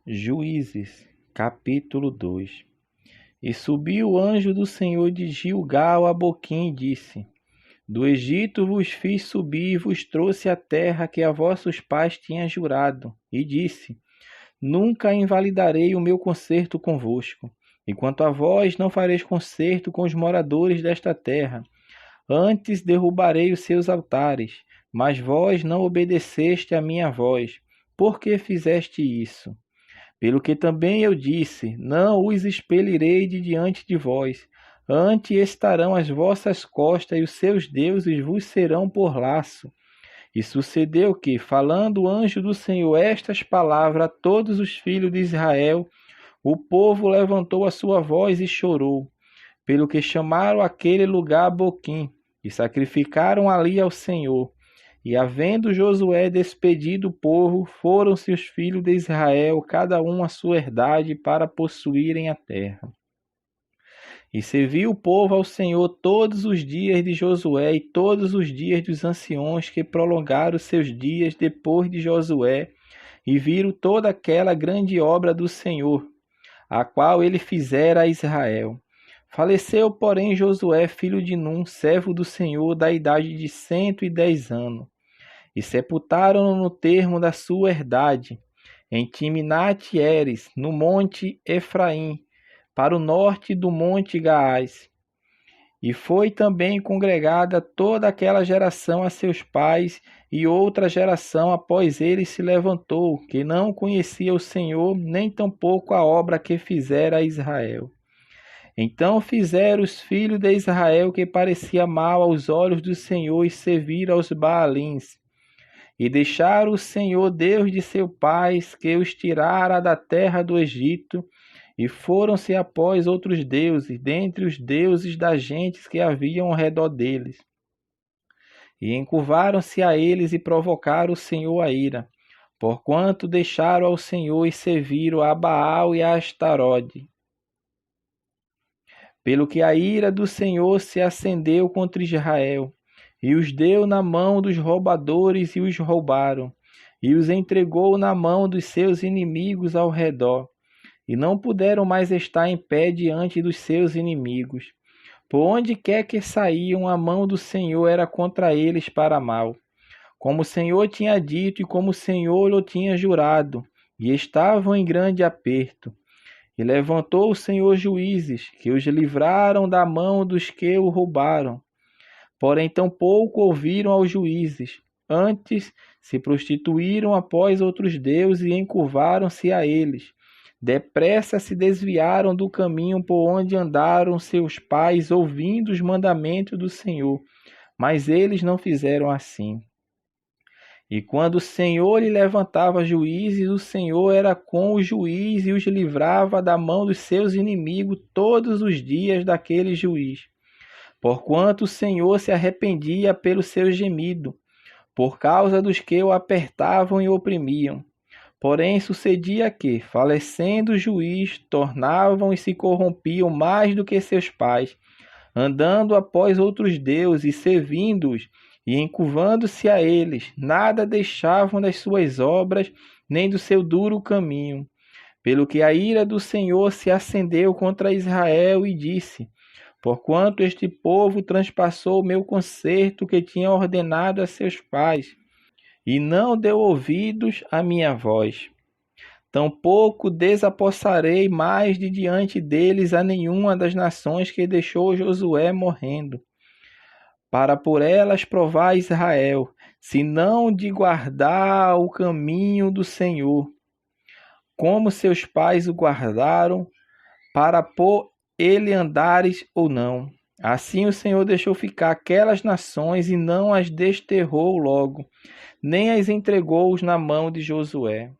Juízes, capítulo 2. E subiu o anjo do Senhor de Gilgal a Boquim e disse: Do Egito vos fiz subir e vos trouxe a terra que a vossos pais tinha jurado. E disse: Nunca invalidarei o meu concerto convosco. E quanto a vós, não fareis concerto com os moradores desta terra. Antes derrubarei os seus altares, mas vós não obedeceste à minha voz. Por que fizeste isso? Pelo que também eu disse, não os expelirei de diante de vós. Antes estarão às vossas costas, e os seus deuses vos serão por laço. E sucedeu que, falando o anjo do Senhor estas palavras a todos os filhos de Israel, o povo levantou a sua voz e chorou, pelo que chamaram aquele lugar Boquim, e sacrificaram ali ao Senhor. E havendo Josué despedido o povo, foram-se os filhos de Israel, cada um a sua herdade, para possuírem a terra. E serviu o povo ao Senhor todos os dias de Josué e todos os dias dos anciões que prolongaram seus dias depois de Josué, e viram toda aquela grande obra do Senhor, a qual ele fizera a Israel. Faleceu, porém, Josué, filho de Num, servo do Senhor, da idade de 110 anos. E sepultaram-no no termo da sua herdade, em Timnat-Heres, no monte Efraim, para o norte do monte Gaás. E foi também congregada toda aquela geração a seus pais, e outra geração após ele se levantou, que não conhecia o Senhor, nem tampouco a obra que fizera a Israel. Então fizeram os filhos de Israel que parecia mal aos olhos do Senhor, e serviram aos Baalins. E deixaram o Senhor Deus de seus pais, que os tirara da terra do Egito, e foram-se após outros deuses, dentre os deuses das gentes que haviam ao redor deles. E encurvaram-se a eles e provocaram o Senhor a ira, porquanto deixaram ao Senhor e serviram a Baal e a Astarode. Pelo que a ira do Senhor se acendeu contra Israel, e os deu na mão dos roubadores e os roubaram, e os entregou na mão dos seus inimigos ao redor, e não puderam mais estar em pé diante dos seus inimigos. Por onde quer que saíam, a mão do Senhor era contra eles para mal, como o Senhor tinha dito e como o Senhor lhe tinha jurado, e estavam em grande aperto. E levantou o Senhor juízes, que os livraram da mão dos que o roubaram. Porém, tampouco ouviram aos juízes. Antes, se prostituíram após outros deuses e encurvaram-se a eles. Depressa se desviaram do caminho por onde andaram seus pais, ouvindo os mandamentos do Senhor. Mas eles não fizeram assim. E quando o Senhor lhe levantava juízes, o Senhor era com o juiz e os livrava da mão dos seus inimigos todos os dias daquele juiz. Porquanto o Senhor se arrependia pelo seu gemido, por causa dos que o apertavam e oprimiam. Porém sucedia que, falecendo o juiz, tornavam e se corrompiam mais do que seus pais, andando após outros deuses e servindo-os, e encurvando-se a eles, nada deixavam das suas obras, nem do seu duro caminho. Pelo que a ira do Senhor se acendeu contra Israel e disse: Porquanto este povo transpassou o meu concerto que tinha ordenado a seus pais, e não deu ouvidos à minha voz. Tampouco desapossarei mais de diante deles a nenhuma das nações que deixou Josué morrendo, para por elas provar Israel, senão de guardar o caminho do Senhor, como seus pais o guardaram, para por ele andares ou não. Assim o Senhor deixou ficar aquelas nações e não as desterrou logo, nem as entregou na mão de Josué.